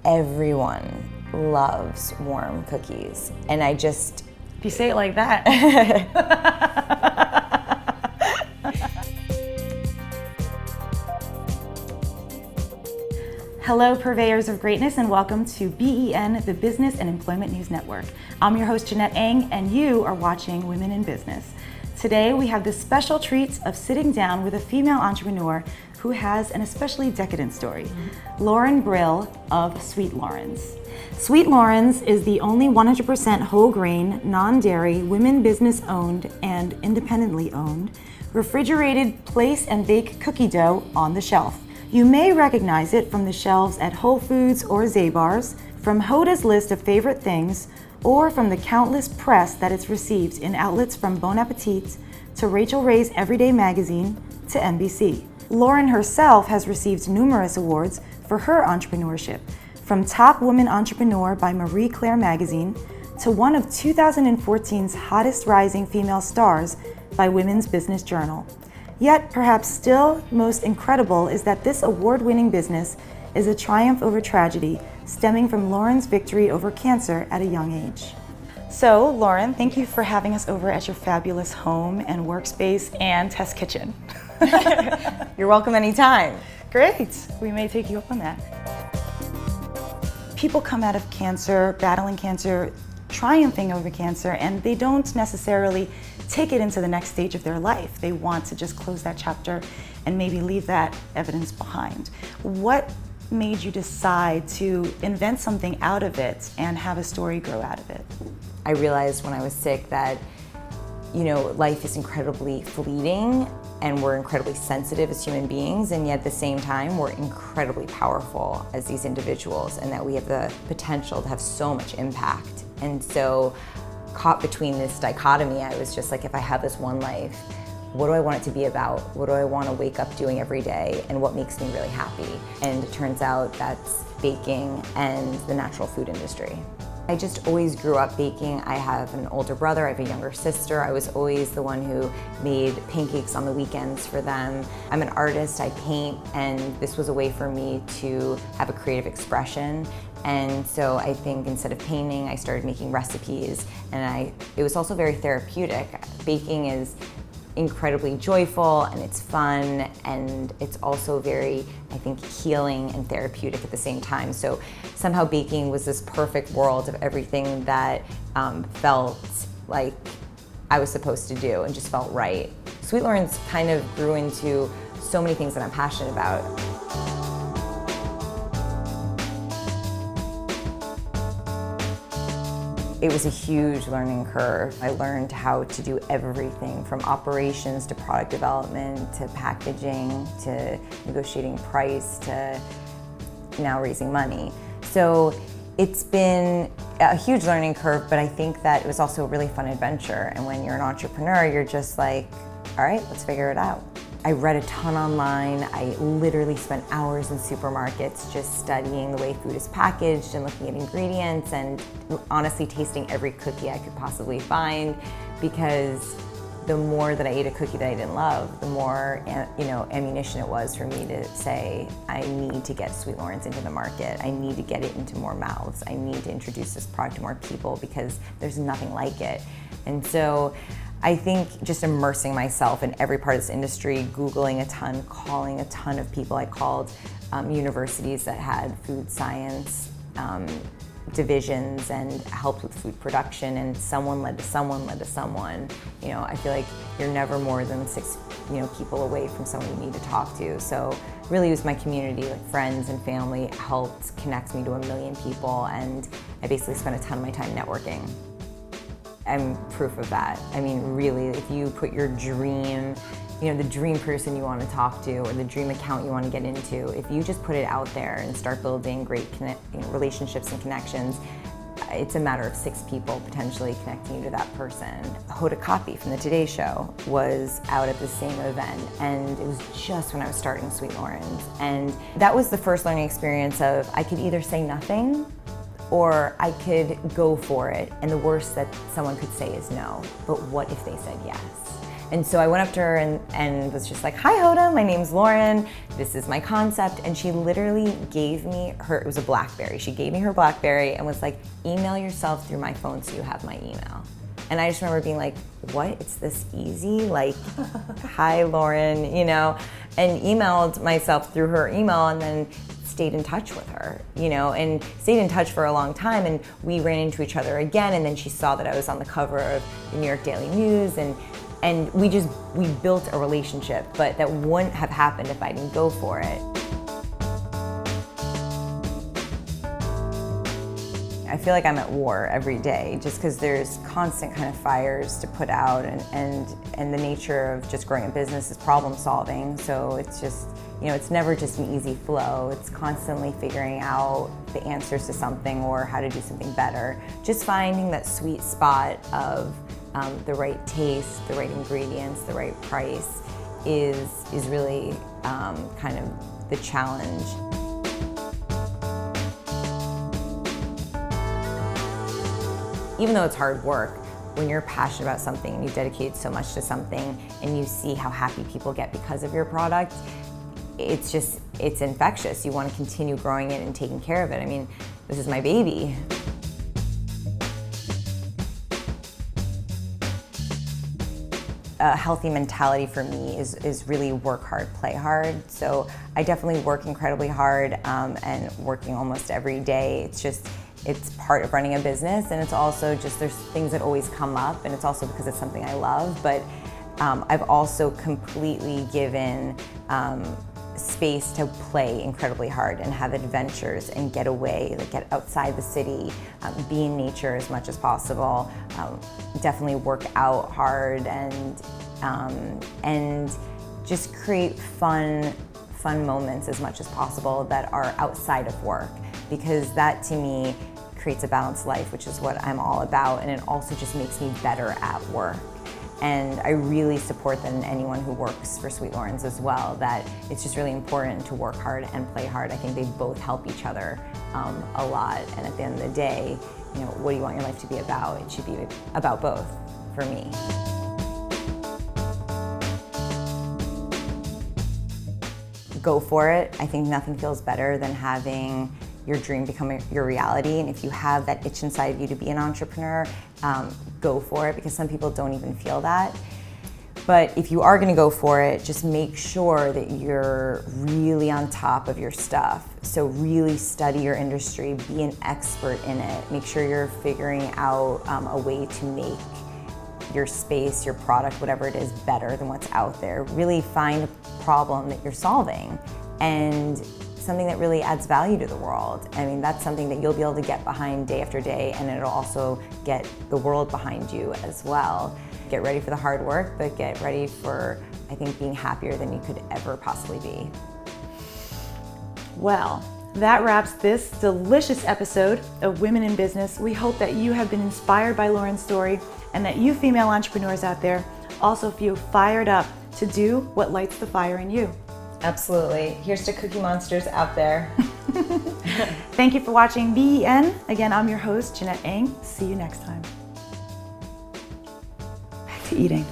everyone loves warm cookies. And I just... If you say it like that. Hello, purveyors of greatness, and welcome to BEN, the Business and Employment News Network. I'm your host, Jeanette, and you are watching Women in Business. Today, we have the special treat of sitting down with a female entrepreneur who has an especially decadent story, Loren Brill of Sweet Lorens. Sweet Lorens is the only 100% whole grain, non-dairy, women business owned and independently owned, refrigerated place and bake cookie dough on the shelf. You may recognize it from the shelves at Whole Foods or Zabar's, from Hoda's list of favorite things, or from the countless press that it's received in outlets from Bon Appetit to Rachel Ray's Everyday Magazine to NBC. Loren herself has received numerous awards for her entrepreneurship, from Top Woman Entrepreneur by Marie Claire Magazine to one of 2014's hottest rising female stars by Women's Business Journal. Yet, perhaps still most incredible is that this award-winning business is a triumph over tragedy, stemming from Loren's victory over cancer at a young age. So, Loren, thank you for having us over at your fabulous home and workspace and test kitchen. You're welcome anytime. Great, we may take you up on that. People come out of cancer, battling cancer, triumphing over cancer, and they don't necessarily take it into the next stage of their life. They want to just close that chapter and maybe leave that evidence behind. What made you decide to invent something out of it and have a story grow out of it? I realized when I was sick that, life is incredibly fleeting and we're incredibly sensitive as human beings, and yet at the same time, we're incredibly powerful as these individuals, and that we have the potential to have so much impact. And so, caught between this dichotomy, I was just like, if I have this one life, what do I want it to be about? What do I want to wake up doing every day? And what makes me really happy? And it turns out that's baking and the natural food industry. I just always grew up baking. I have an older brother, I have a younger sister. I was always the one who made pancakes on the weekends for them. I'm an artist, I paint, and this was a way for me to have a creative expression. And so I think instead of painting, I started making recipes, and it was also very therapeutic. Baking is incredibly joyful and it's fun, and it's also very, I think, healing and therapeutic at the same time. So somehow baking was this perfect world of everything that felt like I was supposed to do and just felt right. Sweet Lorens kind of grew into so many things that I'm passionate about. It was a huge learning curve. I learned how to do everything from operations to product development to packaging to negotiating price to now raising money. So it's been a huge learning curve, but I think that it was also a really fun adventure. And when you're an entrepreneur, you're just like, all right, let's figure it out. I read a ton online. I literally spent hours in supermarkets just studying the way food is packaged and looking at ingredients and honestly tasting every cookie I could possibly find, because the more that I ate a cookie that I didn't love, the more ammunition it was for me to say, I need to get Sweet Lorens into the market. I need to get it into more mouths. I need to introduce this product to more people because there's nothing like it. And so I think just immersing myself in every part of this industry, Googling a ton, calling a ton of people. I called universities that had food science divisions and helped with food production, and someone led to someone led to someone. I feel like you're never more than 6 people away from someone you need to talk to. So really it was my community, like friends and family, helped connect me to 1 million people, and I basically spent a ton of my time networking. I'm proof of that. I mean, really, if you put your dream, the dream person you want to talk to or the dream account you want to get into, if you just put it out there and start building great relationships and connections, it's a matter of 6 people potentially connecting you to that person. Hoda Kotb from the Today Show was out at the same event, and it was just when I was starting Sweet Lorens. And that was the first learning experience of I could either say nothing or I could go for it, and the worst that someone could say is no. But what if they said yes? And so I went up to her and was just like, "Hi Hoda, my name's Loren. This is my concept." And she literally gave me it was a BlackBerry. She gave me her BlackBerry and was like, "Email yourself through my phone so you have my email." And I just remember being like, "What? It's this easy? Like, hi Loren," you know, and emailed myself through her email and then stayed in touch with her, you know, and stayed in touch for a long time. And we ran into each other again. And then she saw that I was on the cover of the New York Daily News, and we built a relationship, but that wouldn't have happened if I didn't go for it. I feel like I'm at war every day just because there's constant kind of fires to put out, and the nature of just growing a business is problem solving. So it's just, you know, it's never just an easy flow. It's constantly figuring out the answers to something or how to do something better. Just finding that sweet spot of the right taste, the right ingredients, the right price is really kind of the challenge. Even though it's hard work, when you're passionate about something and you dedicate so much to something and you see how happy people get because of your product, it's infectious. You want to continue growing it and taking care of it. I mean, this is my baby. A healthy mentality for me is really work hard, play hard. So I definitely work incredibly hard and working almost every day. It's part of running a business, and it's also just there's things that always come up, and it's also because it's something I love. But I've also completely given space to play incredibly hard and have adventures and get away, like get outside the city, be in nature as much as possible, definitely work out hard and just create fun moments as much as possible that are outside of work, because that to me creates a balanced life, which is what I'm all about, and it also just makes me better at work. And I really support anyone who works for Sweet Lorens as well, that it's just really important to work hard and play hard. I think they both help each other a lot, and at the end of the day, you know, what do you want your life to be about? It should be about both for me. Go for it. I think nothing feels better than having your dream become your reality, and if you have that itch inside of you to be an entrepreneur, go for it, because some people don't even feel that. But if you are going to go for it, just make sure that you're really on top of your stuff. So really study your industry, be an expert in it, make sure you're figuring out a way to make your space, your product, whatever it is, better than what's out there. Really find a problem that you're solving and something that really adds value to the world. I mean, that's something that you'll be able to get behind day after day, and it'll also get the world behind you as well. Get ready for the hard work, but get ready for, I think, being happier than you could ever possibly be. Well, that wraps this delicious episode of Women in Business. We hope that you have been inspired by Loren's story, and that you female entrepreneurs out there also feel fired up to do what lights the fire in you. Absolutely. Here's to Cookie Monsters out there. Thank you for watching BEN. Again, I'm your host, Jeanette Eng. See you next time. Back to eating.